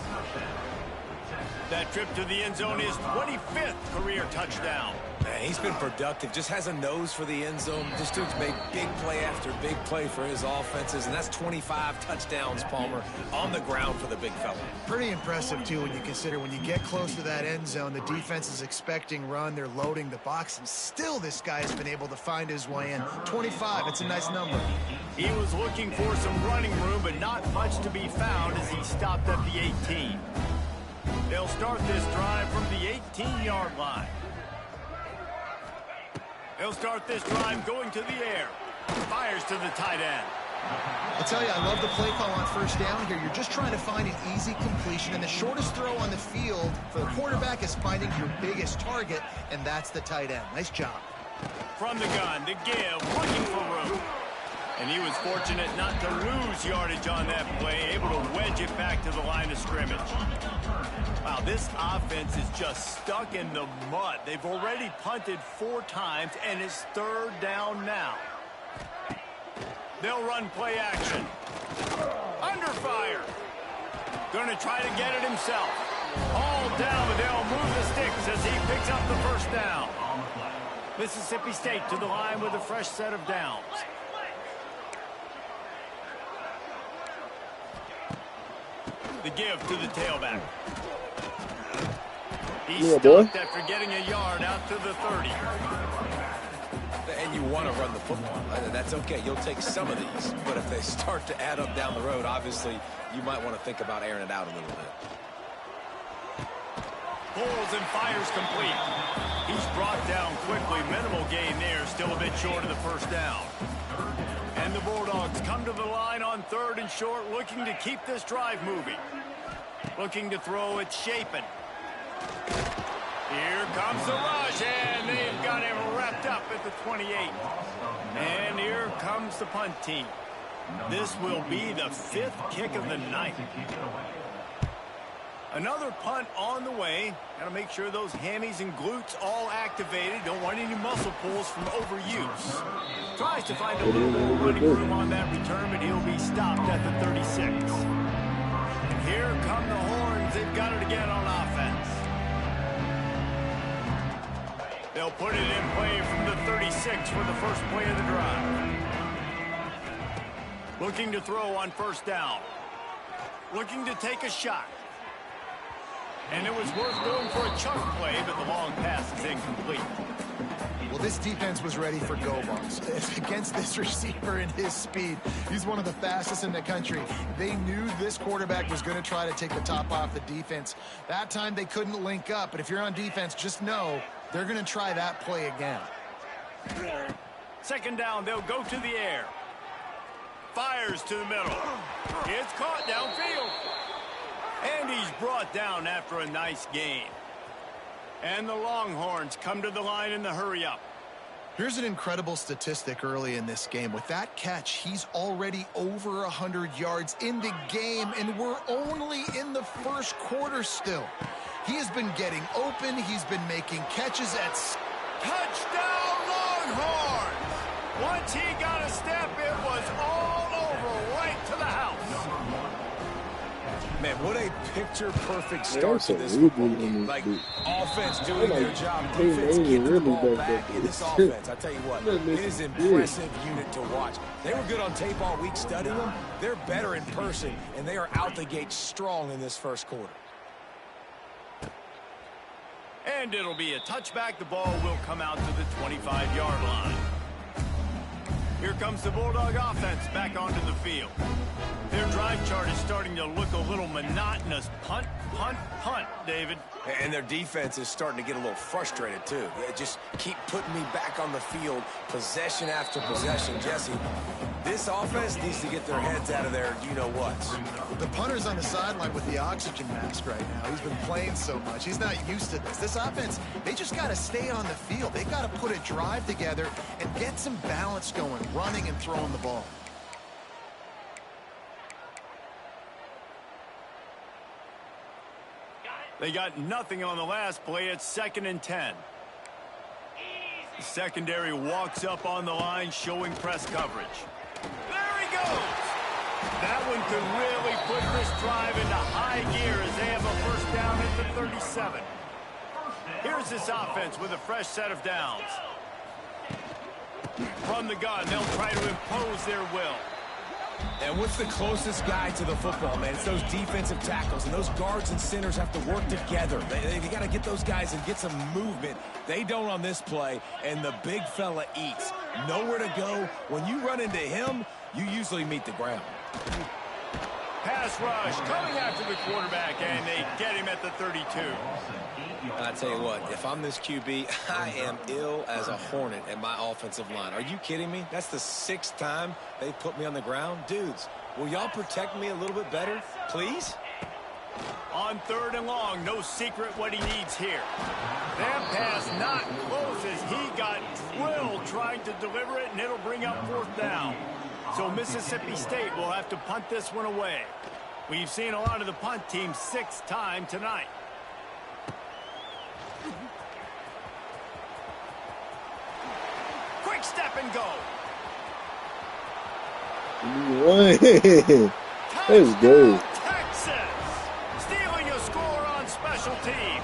That trip to the end zone is 25th career touchdown. Man, he's been productive. Just has a nose for the end zone. This dude's made big play after big play for his offenses, and that's 25 touchdowns, Palmer, on the ground for the big fella. Pretty impressive, too, when you consider when you get close to that end zone, the defense is expecting run, they're loading the box, and still this guy's been able to find his way in. 25, it's a nice number. He was looking for some running room, but not much to be found as he stopped at the 18. They'll start this drive from the 18-yard line. They'll start this drive going to the air. Fires to the tight end. I tell you, I love the play call on first down here. You're just trying to find an easy completion, and the shortest throw on the field for the quarterback is finding your biggest target, and that's the tight end. Nice job. From the gun to give, looking for room. And he was fortunate not to lose yardage on that play, able to wedge it back to the line of scrimmage. Wow, this offense is just stuck in the mud. They've already punted 4 times, and it's 3rd down now. They'll run play action. Under fire. Going to try to get it himself. All down, but they'll move the sticks as he picks up the first down. Mississippi State to the line with a fresh set of downs. The give to the tailback. He's stopped after getting a yard out to the 30. And you want to run the football. That's okay. You'll take some of these. But if they start to add up down the road, obviously, you might want to think about airing it out a little bit. Pulls and fires complete. He's brought down quickly. Minimal gain there. Still a bit short of the first down. And the Bulldogs come to the line on 3rd and short, looking to keep this drive moving. Looking to throw, it's Shapen. Here comes the rush, and they've got him wrapped up at the 28. And here comes the punt team. This will be the 5th kick of the night. Another punt on the way. Got to make sure those hammies and glutes all activated. Don't want any muscle pulls from overuse. Tries to find a little more running room on that return, but he'll be stopped at the 36. And here come the Horns. They've got it again on offense. They'll put it in play from the 36 for the first play of the drive. Looking to throw on first down. Looking to take a shot. And it was worth going for a chunk play, but the long pass is incomplete. Well, this defense was ready for go-balls. Against this receiver and his speed, he's one of the fastest in the country. They knew this quarterback was going to try to take the top off the defense. That time they couldn't link up, but if you're on defense, just know they're going to try that play again. Second down, they'll go to the air. Fires to the middle. It's caught downfield. And he's brought down after a nice gain. And the Longhorns come to the line in the hurry-up. Here's an incredible statistic early in this game. With that catch, he's already over 100 yards in the game, and we're only in the first quarter still. He has been getting open. He's been making catches at... Touchdown, Longhorns! Once he got a step, it was all over, right to the house. Man, what a picture-perfect start to this football game. Like, offense doing their job, defense getting the ball back in this offense. I tell you what, it is an impressive unit to watch. They were good on tape all week studying them. They're better in person, and they are out the gate strong in this first quarter. And it'll be a touchback. The ball will come out to the 25-yard line. Here comes the Bulldog offense back onto the field. Their drive chart is starting to look a little monotonous. Punt, punt, punt, David. And their defense is starting to get a little frustrated, too. They just keep putting me back on the field, possession after possession. Jesse, this offense needs to get their heads out of their you-know-whats. The punter's on the sideline with the oxygen mask right now. He's been playing so much. He's not used to this. This offense, they just got to stay on the field. They got to put a drive together and get some balance going, running and throwing the ball. They got nothing on the last play. It's 2nd and 10. The secondary walks up on the line, showing press coverage. There he goes. That one could really put this drive into high gear as they have a first down at the 37. Here's this offense with a fresh set of downs. From the gun, they'll try to impose their will. And what's the closest guy to the football, man? It's those defensive tackles, and those guards and centers have to work together. They got to get those guys and get some movement. They don't on this play, and the big fella eats. Nowhere to go. When you run into him, you usually meet the ground. Pass rush coming after the quarterback, and they get him at the 32. I tell you what, if I'm this QB, I am ill as a hornet at my offensive line. Are you kidding me? That's the 6th time they put me on the ground. Dudes, will y'all protect me a little bit better, please? On 3rd and long, no secret what he needs here. That pass not close as he got drilled trying to deliver it, and it'll bring up 4th down. So Mississippi State will have to punt this one away. We've seen a lot of the punt teams 6th time tonight. Quick step and go. Let's go. Texas stealing a score on special teams.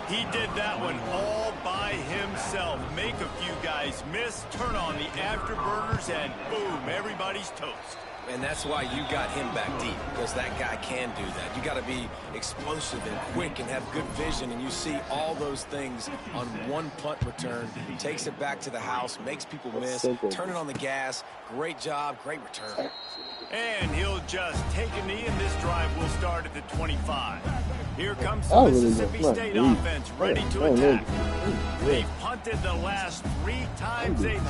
He did that one all by himself. Make a few guys miss, turn on the afterburners, and boom, everybody's toast. And that's why you got him back deep, because that guy can do that. You got to be explosive and quick and have good vision, and you see all those things on one punt return. Takes it back to the house, makes people miss, turning on the gas. Great job, great return. And he'll just take a knee, and this drive will start at the 25. Here comes the Mississippi State offense ready to attack. They've punted the last 3 times they've...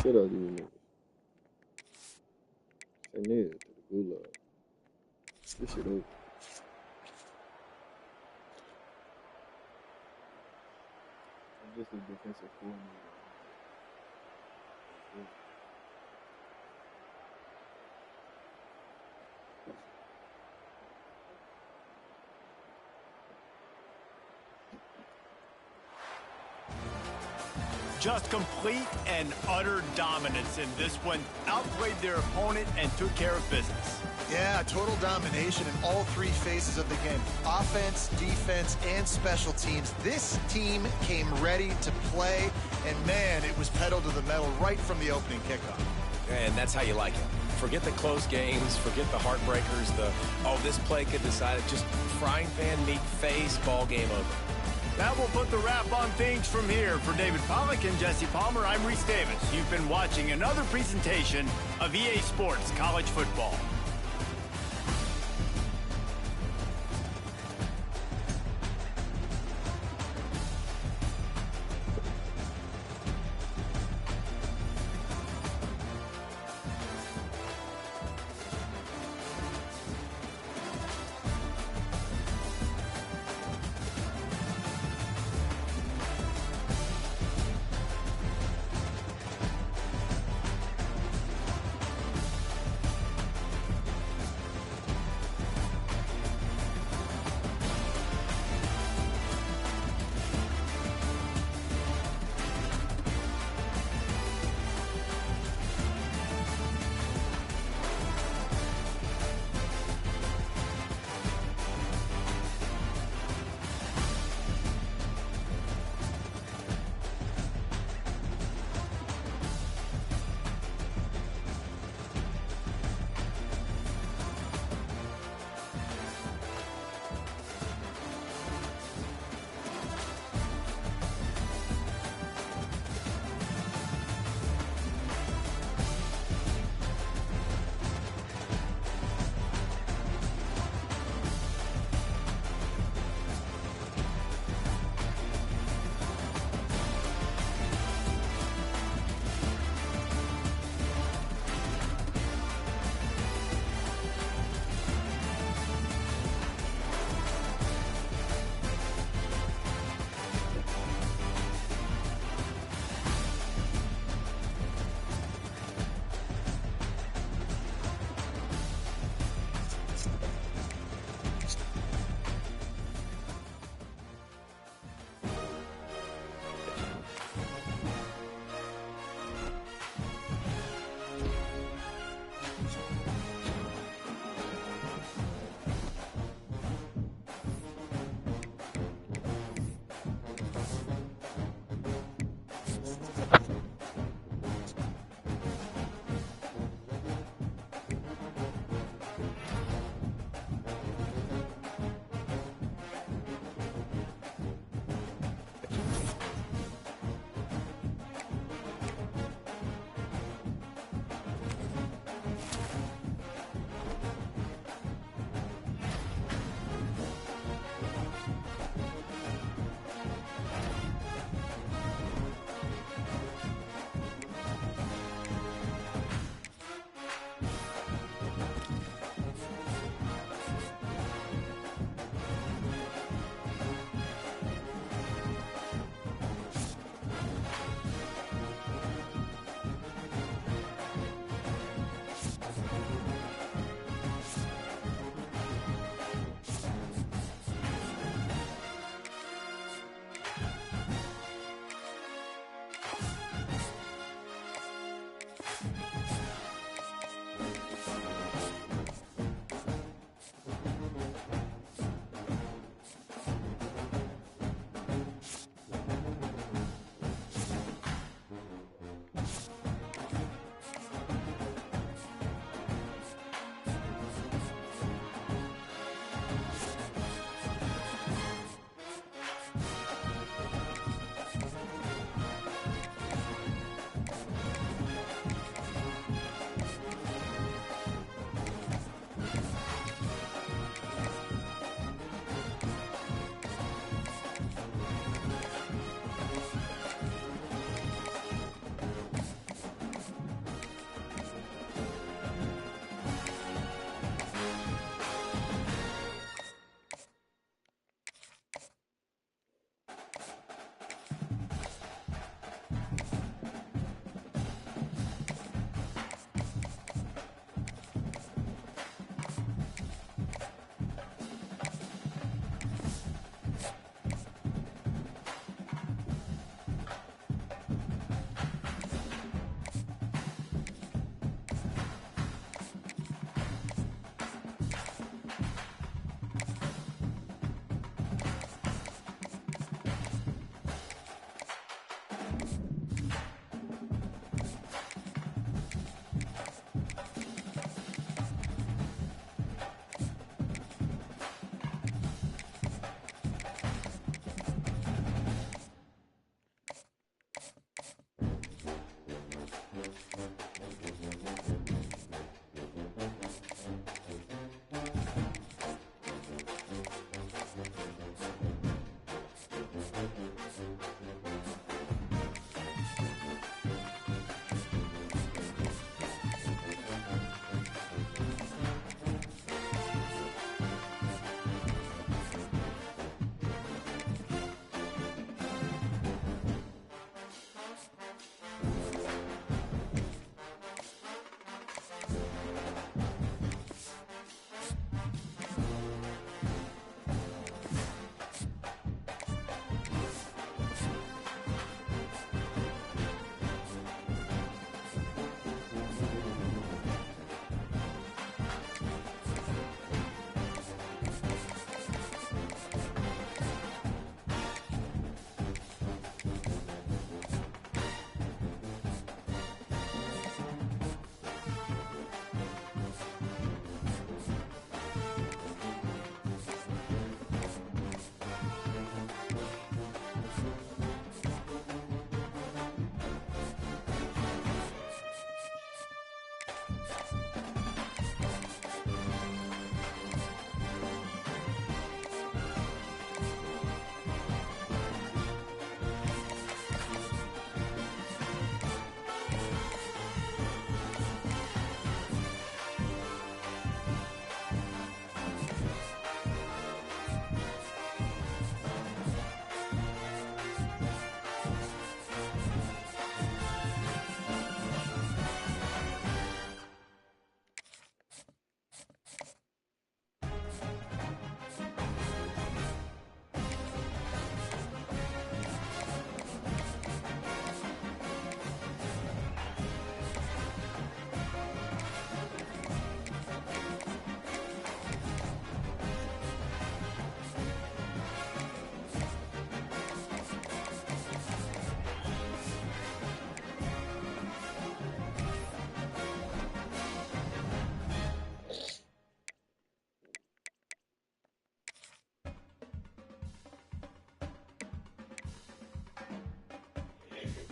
This shit over. I'm just a defensive coordinator. Just complete and utter dominance in this one. Outplayed their opponent and took care of business. Yeah, total domination in all 3 phases of the game. Offense, defense, and special teams. This team came ready to play, and man, it was pedal to the metal right from the opening kickoff. And that's how you like it. Forget the close games, forget the heartbreakers, this play could decide it. Just frying pan meat face, ball game over. That will put the wrap on things from here. For David Pollack and Jesse Palmer, I'm Reese Davis. You've been watching another presentation of EA Sports College Football.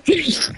Jeez.